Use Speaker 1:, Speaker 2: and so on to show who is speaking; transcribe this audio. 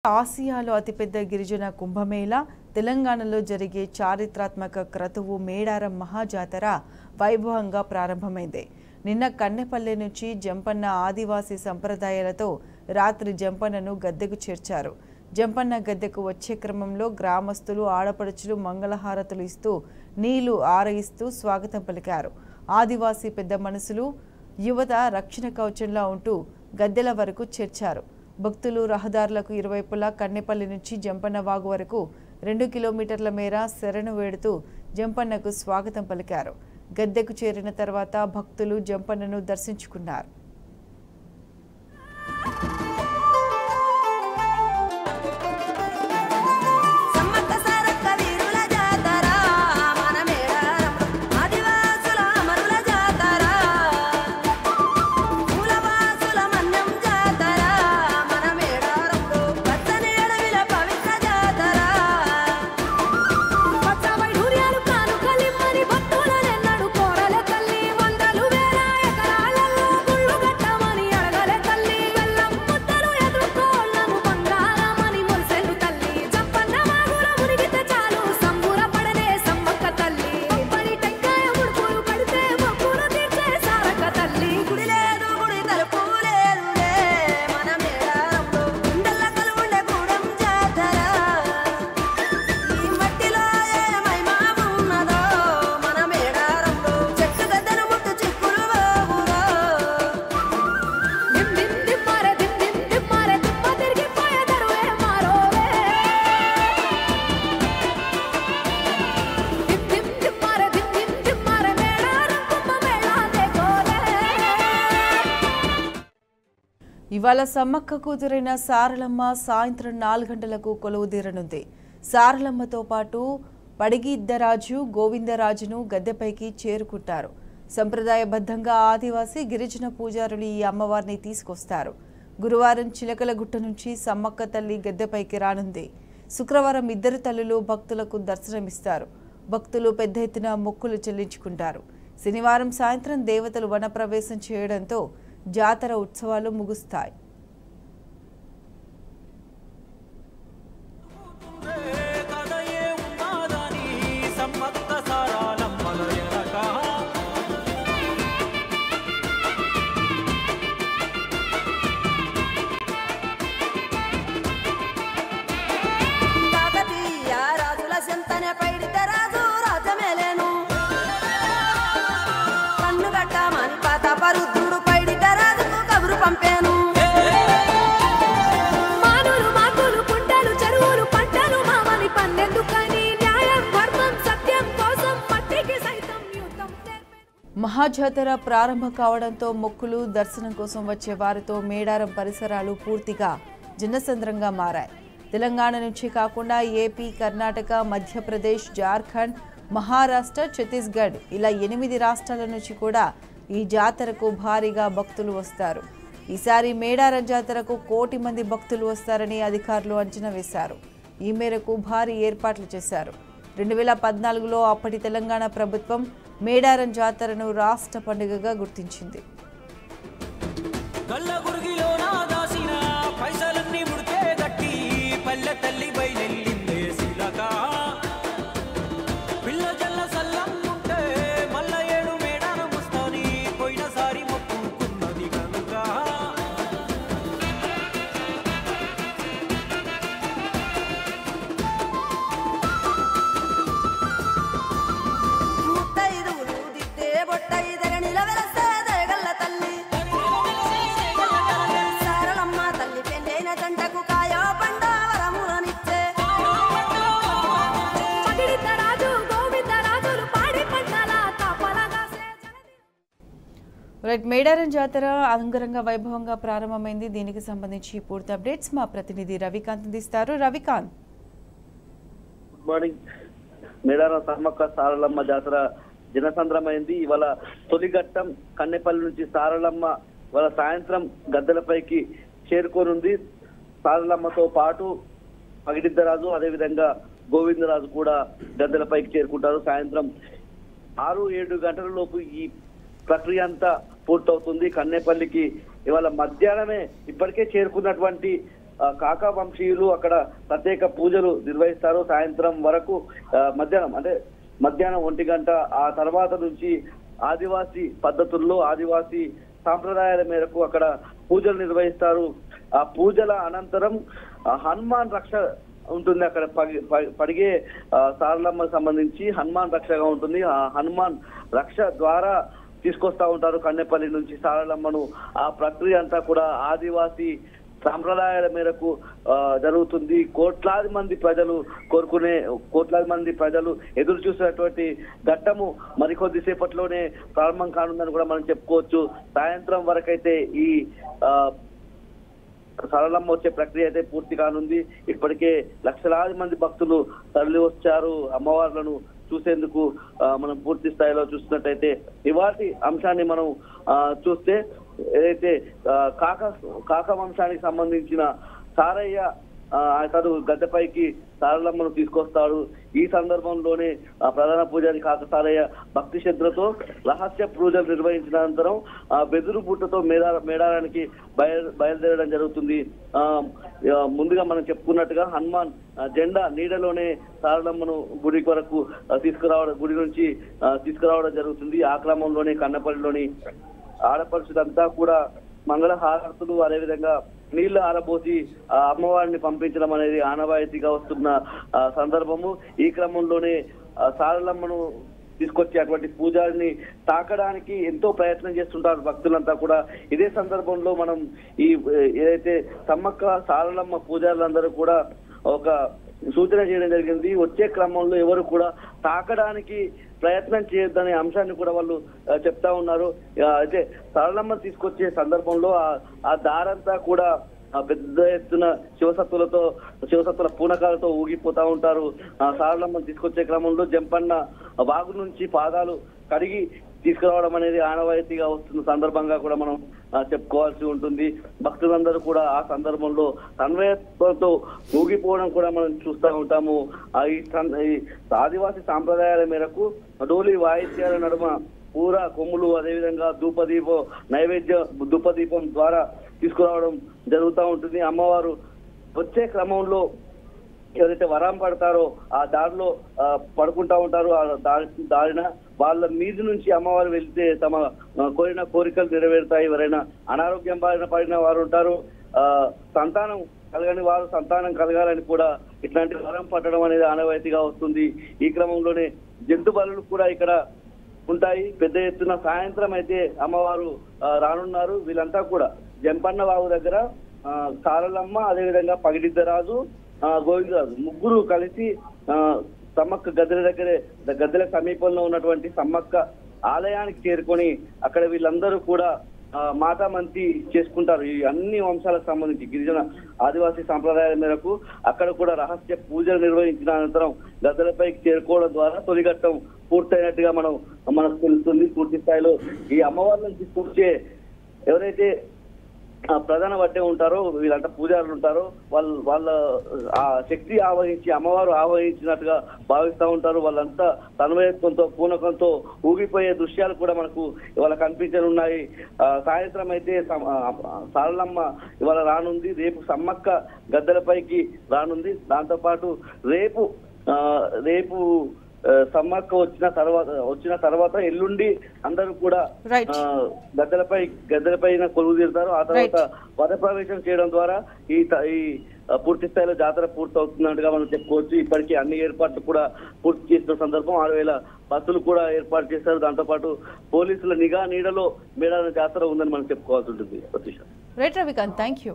Speaker 1: ఆసియాలో అతిపెద్ద గిరిజన కుంభమేళా తెలంగాణలో జరిగే చారిత్రాత్మక క్రతువు మేడారం మహాజాతర వైభవంగా ప్రారంభమైంది. నిన్న కన్నెపల్లె నుంచి జంపన్న ఆదివాసీ సంప్రదాయాలతో రాత్రి జంపన్నను గద్దెకు చేర్చారు. జంపన్న గద్దెకు వచ్చే క్రమంలో గ్రామస్తులు ఆడపడుచులు మంగళహారతులు ఇస్తూ నీళ్లు ఆరయిస్తూ స్వాగతం పలికారు. ఆదివాసీ పెద్ద మనసులు యువత రక్షణ కవచంలా ఉంటూ గద్దెల వరకు చేర్చారు. భక్తులు రహదారులకు ఇరువైపులా కన్నెపల్లి నుంచి జంపన్న వాగు వరకు 2 కిలోమీటర్ల మేర శరణు వేడుతూ జంపన్నకు స్వాగతం పలికారు. గద్దెకు చేరిన తర్వాత భక్తులు జంపన్నను దర్శించుకున్నారు. ఇవాళ సమ్మక్క కూతురైన సారలమ్మ సాయంత్రం 4 గంటలకు కొలువుదీరనుంది. సారలమ్మతో పాటు పడిగిద్దరాజు గోవిందరాజును గద్దెపైకి చేరుకుంటారు. సంప్రదాయబద్ధంగా ఆదివాసీ గిరిజన పూజారులు ఈ అమ్మవారిని తీసుకొస్తారు. గురువారం చిలకలగుట్ట నుంచి సమ్మక్క తల్లి గద్దెపైకి రానుంది. శుక్రవారం ఇద్దరు తల్లులు భక్తులకు దర్శనమిస్తారు. భక్తులు పెద్ద ఎత్తున మొక్కులు చెల్లించుకుంటారు. శనివారం సాయంత్రం దేవతలు వనప్రవేశం చేయడంతో జాతర ఉత్సవాలు ముగుస్తాయి. మహాజాతర ప్రారంభం కావడంతో మొక్కులు దర్శనం కోసం వచ్చే వారితో మేడారం పరిసరాలు పూర్తిగా జనసంద్రంగా మారాయి. తెలంగాణ నుంచి కాకుండా ఏపీ, కర్ణాటక, మధ్యప్రదేశ్, జార్ఖండ్, మహారాష్ట్ర, ఛత్తీస్గఢ్ ఇలా 8 రాష్ట్రాల నుంచి కూడా ఈ జాతరకు భారీగా భక్తులు వస్తారు. ఈసారి మేడారం జాతరకు 1 కోటి మంది భక్తులు వస్తారని అధికారులు అంచనా వేశారు. ఈ మేరకు భారీ ఏర్పాట్లు చేశారు. 2014లో అప్పటి తెలంగాణ ప్రభుత్వం మేడారం జాతరను రాష్ట్ర పండుగగా గుర్తించింది. మేడారం జాతర అంగరంగ వైభవంగా ప్రారంభమైంది. దీనికి సంబంధించి పూర్తి అప్డేట్స్ మా ప్రతినిధి రవికాంత్ అందిస్తారు. Ravikanth,
Speaker 2: good morning. మేడారం సమ్మక్క సారలమ్మ జాతర జనసంద్రమైంది. ఇవాళ తొలిఘట్టం కన్నెపల్లి నుంచి సారలమ్మ ఇవాళ సాయంత్రం గద్దెలపైకి చేరుకోనుంది. సారలమ్మతో పాటు పగిడిద్దరాజు అదేవిధంగా గోవిందరాజు కూడా గద్దెలపైకి చేరుకుంటారు. సాయంత్రం 6-7 గంటల లోపు ఈ ప్రక్రియ అంతా పూర్తవుతుంది. కన్నెపల్లికి ఇవాళ మధ్యాహ్నమే ఇప్పటికే చేరుకున్నటువంటి కాకా వంశీయులు అక్కడ ప్రత్యేక పూజలు నిర్వహిస్తారు. సాయంత్రం వరకు మధ్యాహ్నం 1 గంట ఆ తర్వాత నుంచి ఆదివాసీ పద్ధతుల్లో ఆదివాసీ సాంప్రదాయాల మేరకు అక్కడ పూజలు నిర్వహిస్తారు. ఆ పూజల అనంతరం హనుమాన్ రక్ష ఉంటుంది. అక్కడ పడిగే సారలమ్మకు సంబంధించి హనుమాన్ రక్షగా ఉంటుంది. ఆ హనుమాన్ రక్ష ద్వారా తీసుకొస్తా ఉంటారు కన్నెపల్లి నుంచి సారలమ్మను. ఆ ప్రక్రియ అంతా కూడా ఆదివాసీ సాంప్రదాయాల మేరకు జరుగుతుంది. కోట్లాది మంది ప్రజలు ఎదురు చూసినటువంటి ఘట్టము మరికొద్ది సేపట్లోనే ప్రారంభం కానుందని కూడా మనం చెప్పుకోవచ్చు. సాయంత్రం వరకైతే ఈ సరళమ్మ వచ్చే ప్రక్రియ అయితే పూర్తి కానుంది. ఇప్పటికే లక్షలాది మంది భక్తులు తరలి వచ్చారు అమ్మవార్లను చూసేందుకు. మనం పూర్తి స్థాయిలో చూసినట్టయితే ఇవాటి అంశాన్ని మనం చూస్తే ఏదైతే కాక వంశానికి సంబంధించిన సారయ్య అతడు గద్దెపైకి సారలమ్మను తీసుకొస్తాడు. ఈ సందర్భంలోనే ప్రధాన పూజారి కాక సారయ్య భక్తి శ్రద్ధలతో రహస్య పూజలు నిర్వహించిన అనంతరం వెదురు బుట్టతో మేడారానికి బయలుదేరడం జరుగుతుంది. ముందుగా మనం చెప్పుకున్నట్టుగా హనుమాన్ జెండా నీడలోనే సారలమ్మను గుడి నుంచి తీసుకురావడం జరుగుతుంది. ఆ క్రమంలోనే కన్నపల్లిలోని ఆడపడుచులంతా కూడా మంగళ హారతులు అదేవిధంగా నీళ్లు ఆరబోసి అమ్మవారిని పంపించడం అనేది ఆనవాయితీగా వస్తున్న సందర్భము. ఈ క్రమంలోనే సారలమ్మను తీసుకొచ్చి అటువంటి పూజారిని తాకడానికి ఎంతో ప్రయత్నం చేస్తుంటారు భక్తులంతా కూడా. ఇదే సందర్భంలో మనం ఏదైతే సమ్మక్క సారలమ్మ పూజారులందరూ కూడా ఒక సూచన చేయడం జరిగింది. వచ్చే క్రమంలో ఎవరు కూడా తాకడానికి ప్రయత్నం చేయొద్దనే అంశాన్ని కూడా వాళ్ళు చెప్తా ఉన్నారు. అయితే సరళమ్మ తీసుకొచ్చే సందర్భంలో ఆ దారంతా కూడా పెద్ద ఎత్తున శివసత్తుల పూనకాలతో ఊగిపోతా ఉంటారు. సారలమ్మను తీసుకొచ్చే క్రమంలో జంపన్న వాగు నుంచి పాదాలు కడిగి తీసుకురావడం అనేది ఆనవాయితీగా వస్తున్న సందర్భంగా కూడా మనం చెప్పుకోవాల్సి ఉంటుంది. భక్తులందరూ కూడా ఆ సందర్భంలో తన్మయత్వంతో ఊగిపోవడం కూడా మనం చూస్తూ ఉంటాము. ఈ ఆదివాసీ సాంప్రదాయాల మేరకు డోలి వాయిద్యాల నడుమ పూర కొమ్ములు అదేవిధంగా ధూపదీపం ద్వారా తీసుకురావడం జరుగుతూ ఉంటుంది. అమ్మవారు వచ్చే క్రమంలో ఎవరైతే వరం పడతారో ఆ దారిలో పడుకుంటా ఉంటారు. ఆ దారిన వాళ్ళ మీద నుంచి అమ్మవారు వెళ్తే తమ కోరిన కోరికలు నెరవేరుతాయి. ఎవరైనా అనారోగ్యం బారిన పడిన వారు ఉంటారు, సంతానం కలగని వారు సంతానం కలగాలని కూడా ఇట్లాంటి వరం పట్టడం అనేది ఆనవాయితీగా వస్తుంది. ఈ క్రమంలోనే జంతు బలులు కూడా ఇక్కడ ఉంటాయి. పెద్ద ఎత్తున సాయంత్రం అయితే అమ్మవారు రానున్నారు. వీళ్ళంతా కూడా జంపన్న వాగు దగ్గర సారలమ్మ అదేవిధంగా పగిడిద్దరాజు గోవిందరాజు ముగ్గురు కలిసి సమ్మక్క గద్దెల సమీపంలో ఉన్నటువంటి సమ్మక్క ఆలయానికి చేరుకొని అక్కడ వీళ్ళందరూ కూడా మాటామంతి చేసుకుంటారు. ఈ అన్ని వంశాలకు సంబంధించి గిరిజన ఆదివాసీ సాంప్రదాయాల మేరకు అక్కడ కూడా రహస్య పూజలు నిర్వహించిన అనంతరం గద్దెలపైకి చేరుకోవడం ద్వారా తొలిఘట్టం పూర్తయినట్టుగా మనకు తెలుస్తుంది. పూర్తి స్థాయిలో ఈ అమ్మవార్లను తీసుకొచ్చే ఎవరైతే ప్రధాన వడ్డే ఉంటారో వీళ్ళంతా పూజారులు ఉంటారో వాళ్ళ ఆ శక్తి ఆవహించి అమ్మవారు ఆవహించినట్టుగా భావిస్తూ ఉంటారు. వాళ్ళంతా తన్మయత్వంతో పూనకంతో ఊగిపోయే దృశ్యాలు కూడా మనకు ఇవాళ కనిపించనున్నాయి. సాయంత్రం అయితే సారలమ్మ ఇవాళ రానుంది. రేపు సమ్మక్క గద్దెలపైకి రానుంది. దాంతోపాటు రేపు సమ్మక్క వచ్చిన తర్వాత ఎల్లుండి అందరూ కూడా గద్దెలపైన కొలువు తీరుతారు. ఆ తర్వాత పద ప్రవేశం చేయడం ద్వారా ఈ పూర్తి స్థాయిలో జాతర పూర్తవుతున్నట్టుగా మనం చెప్పుకోవచ్చు. ఇప్పటికీ అన్ని ఏర్పాట్లు కూడా పూర్తి చేసిన సందర్భం 6,000 బస్సులు కూడా ఏర్పాటు చేశారు. దాంతోపాటు పోలీసుల నిఘా నీడలో మేడారం జాతర ఉందని మనం చెప్పుకోవాల్సి ఉంటుంది.
Speaker 1: Right Ravikant, thank you.